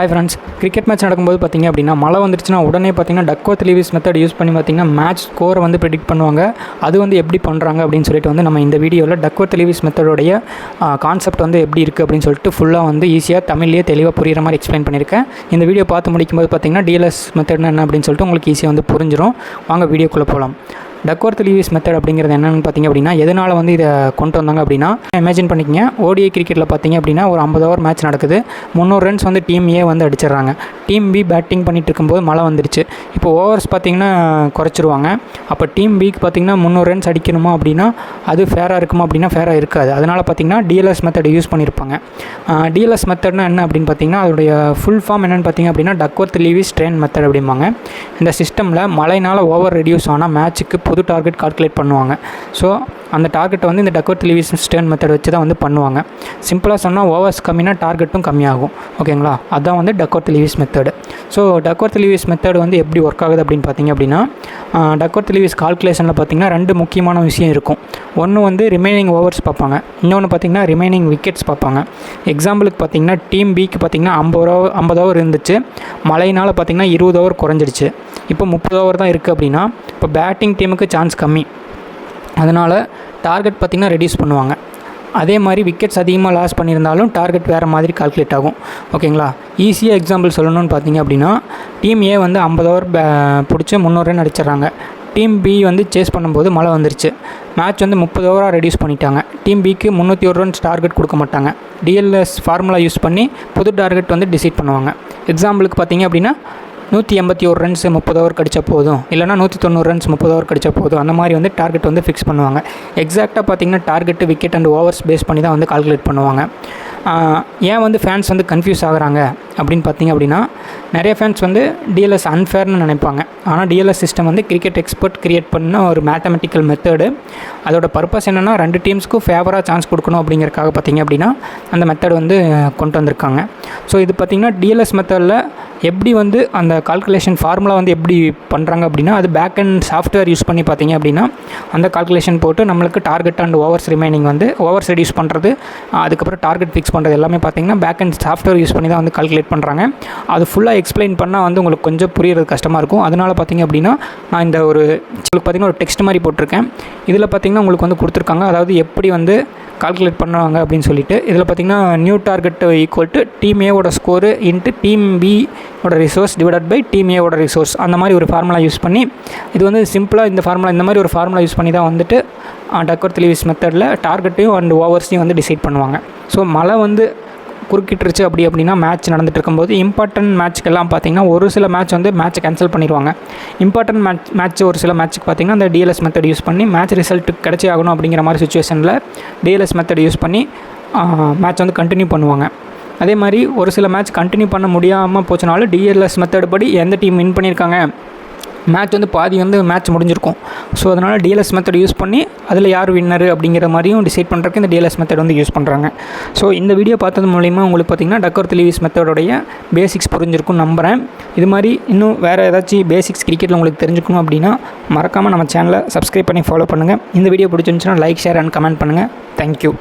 Hi friends, cricket match நடக்கும்போது பார்த்திங்க அப்படின்னா மழை வந்துருச்சுன்னா உடனே பார்த்திங்கன்னா டக்வர்த் லீவிஸ் மெத்தட் யூஸ் பண்ணி பார்த்திங்கன்னா மேட்ச் ஸ்கோரை வந்து ப்ரெடிக்ட் பண்ணுவாங்க. அது வந்து எப்படி பண்ணுறாங்க அப்படின்னு சொல்லிட்டு வந்து நம்ம இந்த வீடியோவில் டக்வர்த் லீவிஸ் மெத்தடோடைய கான்செப்ட் வந்து எப்படி இருக்குது அப்படின்னு சொல்லிட்டு ஃபுல்லாக வந்து ஈஸியாக தமிழ்லேயே தெளிவாக புரிகிற மாதிரி எக்ஸ்பிளைன் பண்ணியிருக்கேன். இந்த வீடியோ பார்த்து முடிக்கும்போது பார்த்திங்கன்னா டிஎல்எஸ் மெத்தட்னா என்ன அப்படின்னு சொல்லிட்டு உங்களுக்கு ஈஸியாக வந்து புரிஞ்சிடும். வாங்க வீடியோக்குள்ளே போகலாம். டக்வர்த் லீவிஸ் மெத்தட் அப்படிங்கிறது என்னென்னு பார்த்திங்க அப்படின்னா எதனால் வந்து இதை கொண்டு வந்தாங்க அப்படின்னா, இமேஜின் பண்ணிக்கங்க, ஓடிஐ கிரிக்கெட்டில் பார்த்திங்க அப்படின்னா ஒரு 50 ஓவர் மேட்ச் நடக்குது. 300 ரன்ஸ் வந்து டீம் ஏ வந்து அடிச்சிடுறாங்க. டீம் பி பேட்டிங் பண்ணிகிட்டு இருக்கும்போது மழை வந்துருச்சு. இப்போ ஓவர்ஸ் பார்த்திங்கன்னா குறைச்சிருவாங்க. அப்போ டீம் பிக்கு பார்த்திங்கன்னா 300 ரன்ஸ் அடிக்கணுமா அப்படின்னா அது ஃபேராக இருக்குமா அப்படின்னா ஃபேராக இருக்காது. அதனால் பார்த்திங்கன்னா டிஎல்எஸ் மெத்தட் யூஸ் பண்ணியிருப்பாங்க. டிஎல்எஸ் மெத்தட்னா என்ன அப்படின்னு பார்த்திங்கன்னா அதோடைய ஃபுல் ஃபார்ம் என்னென்னு பார்த்திங்க அப்படின்னா டக்வர்த் லீவிஸ் ஸ்ட்ரெயின் மெத்தட் அப்படிம்பாங்க. இந்த சிஸ்டமில் மழைனால் ஓவர் ரெடியூஸ் ஆனால் மேட்ச்சுக்கு புது டார்கெட் கால்குலேட் பண்ணுவாங்க. ஸோ அந்த டார்கெட்டை வந்து இந்த டக்வர்த் லீவிஸ் ஸ்ட்ரெயின் மெத்தட் வச்சு தான் வந்து பண்ணுவாங்க. சிம்பிளாக சொன்னால் ஓவர்ஸ் கம்மினா டார்கெட்டும் கம்மியாகும். ஓகேங்களா? அதுதான் வந்து Duckworth Lewis method. So Duckworth Lewis method வந்து எப்படி ஒர்க் ஆகுது அப்படின்னு பார்த்திங்க அப்படின்னா, டக்வர்த் லீவிஸ் கால்குலேஷனில் பார்த்திங்கன்னா 2 முக்கியமான விஷயம் இருக்கும். ஒன்று வந்து ரிமைனிங் ஓவர்ஸ் பார்ப்பாங்க, இன்னொன்று பார்த்திங்கன்னா ரிமைனிங் விக்கெட்ஸ் பார்ப்பாங்க. எக்ஸாம்பிளுக்கு பார்த்திங்கன்னா டீம் பிக்கு பார்த்திங்கன்னா 50 ஓவர் இருந்துச்சு. மழையினால் பார்த்திங்கன்னா 20 ஓவர் குறைஞ்சிடுச்சு. இப்போ 30 ஓவர் தான் இருக்குது அப்படின்னா இப்போ பேட்டிங் டீமுக்கு சான்ஸ் கம்மி. அதனால் டார்கெட் பார்த்திங்கன்னா ரெடியூஸ் பண்ணுவாங்க. அதே மாதிரி விக்கெட்ஸ் அதிகமாக லாஸ் பண்ணியிருந்தாலும் டார்கெட் வேறு மாதிரி கால்குலேட் ஆகும். ஓகேங்களா? ஈஸியாக எக்ஸாம்பிள் சொல்லணும்னு பார்த்திங்க அப்படின்னா, டீம் ஏ வந்து 50 ஓவர் பிடிச்சி 300 ரன் அடிச்சிட்றாங்க. டீம் பி வந்து சேஸ் பண்ணும்போது மழை வந்துருச்சு. மேட்ச் வந்து 30 ஓவராக ரெடியூஸ் பண்ணிட்டாங்க. டீம் பிக்கு 301 ரன்ஸ் டார்கெட் கொடுக்க மாட்டாங்க. டிஎல்எஸ் ஃபார்முலா யூஸ் பண்ணி புது டார்கெட் வந்து டிசைட் பண்ணுவாங்க. எக்ஸாம்பிளுக்கு பார்த்திங்க அப்படின்னா 181 ரன்ஸ் 30 ஓவர் கடிச்சா போதும், இல்லைனா 190 ரன்ஸ் 30 ஓவர் கடிச்சா போதும், அந்த மாதிரி வந்து டார்கெட் வந்து ஃபிக்ஸ் பண்ணுவாங்க. எக்ஸாக்டாக பார்த்திங்கன்னா target, wicket and overs base பண்ணி தான் வந்து கால்குலேட் பண்ணுவாங்க. ஏன் வந்து ஃபேன்ஸ் வந்து கன்ஃபியூஸ் ஆகுறாங்க அப்படின்னு பார்த்திங்க அப்படின்னா, நிறைய ஃபேன்ஸ் வந்து டிஎல்எஸ் அன்ஃபேர்னு நினைப்பாங்க. ஆனால் டிஎல்எஸ் சிஸ்டம் வந்து கிரிக்கெட் எக்ஸ்பர்ட் கிரியேட் பண்ண ஒரு மேத்தமெட்டிக்கல் மெத்தடு. அதோட பர்பஸ் என்னென்னா 2 டீம்ஸ்க்கும் ஃபேவராக சான்ஸ் கொடுக்கணும் அப்படிங்கிறக்காக பார்த்திங்க அப்படின்னா அந்த மெத்தட் வந்து கொண்டு வந்திருக்காங்க. ஸோ இது பார்த்திங்கன்னா டிஎல்எஸ் மெத்தடில் எப்படி வந்து அந்த கால்குலேஷன் ஃபார்முலா வந்து எப்படி பண்ணுறாங்க அப்படின்னா, அது பேக் அண்ட் சாஃப்ட்வேர் யூஸ் பண்ணி பார்த்திங்க அப்படின்னா அந்த கால்குலேஷன் போட்டு நம்மளுக்கு டார்கெட் அண்ட் ஓவர்ஸ் ரிமைனிங் வந்து ஓவர்ஸ் ரெடியூஸ் பண்ணுறது, அதுக்கப்புறம் டார்கெட் ஃபிக்ஸ் பண்ணுறது எல்லாமே பார்த்திங்கன்னா பேக் அண்ட் சாஃப்ட்வேர் யூஸ் பண்ணி தான் வந்து கால்குலேட் பண்ணுறாங்க. அது ஃபுல்லாக எக்ஸ்பிளைன் பண்ணால் வந்து உங்களுக்கு கொஞ்சம் புரியுறது கஷ்டமாக இருக்கும். அதனால் பார்த்திங்க அப்படின்னா நான் இந்த உங்களுக்கு பார்த்திங்கன்னா ஒரு டெக்ஸ்ட் மாதிரி போட்டிருக்கேன். இதில் பார்த்திங்கன்னா உங்களுக்கு வந்து கொடுத்துருக்காங்க, அதாவது எப்படி வந்து கால்குலேட் பண்ணுவாங்க அப்படின்னு சொல்லிட்டு. இதில் பார்த்திங்கன்னா new target equal to team ஏவோட ஸ்கோரு இன்ட்டு டீம் பி ஓட ரிசோர்ஸ் டிவைடட் பை டீம் ஏவோட ரிசோர்ஸ், அந்த மாதிரி ஒரு ஃபார்முலா யூஸ் பண்ணி, இது வந்து சிம்பிளாக இந்த மாதிரி ஒரு ஃபார்முலா யூஸ் பண்ணி தான் வந்துட்டு டக்வர்த் லீவிஸ் மெத்தடில் டார்கெட்டையும் அண்ட் ஓவர்ஸையும் வந்து டிசைட் பண்ணுவாங்க. ஸோ மழை வந்து குறுக்கிட்டுருச்சு அப்படின்னா மேட்ச் நடந்துட்டு இருக்கும்போது இம்பார்ட்டன்ட் மேட்ச்க்கெல்லாம் பார்த்திங்கன்னா ஒரு சில மேட்ச் வந்து மேட்ச்சை கேன்சல் பண்ணிடுவாங்க. இம்பார்ட்டன்ட் மேட்ச் ஒரு சில மேட்ச்சுக்கு பார்த்திங்கன்னா அந்த டிஎல்எஸ் மெத்தட் யூஸ் பண்ணி மேட்ச் ரிசல்ட்டு கிடச்சி ஆகணும் அப்படிங்கிற மாதிரி சுச்சுவேஷனில் டிஎல்எஸ் மெத்தட் யூஸ் பண்ணி மேட்ச் வந்து கண்டினியூ பண்ணுவாங்க. அதே மாதிரி ஒரு சில மேட்ச் கண்டினியூ பண்ண முடியாமல் போச்சுனாலும் டிஎல்எஸ் மெத்தட் படி எந்த டீம் வின் பண்ணியிருக்காங்க, மேட்ச் வந்து பாதி வந்து மேட்ச் முடிஞ்சிருக்கும். ஸோ அதனால் டிஎல்எஸ் மெத்தட் யூஸ் பண்ணி அதில் யார் வின்னரு அப்படிங்கிற மாதிரியும் டிசைட் பண்ணுறதுக்கு இந்த டிஎல்எஸ் மெத்தட் வந்து யூஸ் பண்ணுறாங்க. ஸோ இந்த வீடியோ பார்த்தது மூலிமா உங்களுக்கு பார்த்திங்கன்னா டக்வர்த் லீவிஸ் மெத்தடோடைய பேசிக்ஸ் புரிஞ்சிருக்கும்னு நம்புகிறேன். இது மாதிரி இன்னும் வேறு ஏதாச்சும் பேசிக்ஸ் கிரிக்கெட்டில் உங்களுக்கு தெரிஞ்சுக்கணும் அப்படின்னா மறக்காமல் நம்ம சேனலை சப்ஸ்கிரைப் பண்ணி ஃபாலோ பண்ணுங்கள். இந்த வீடியோ பிடிச்சிருந்துச்சுன்னா லைக், ஷேர் அண்ட் கமெண்ட் பண்ணுங்கள். தேங்க்யூ.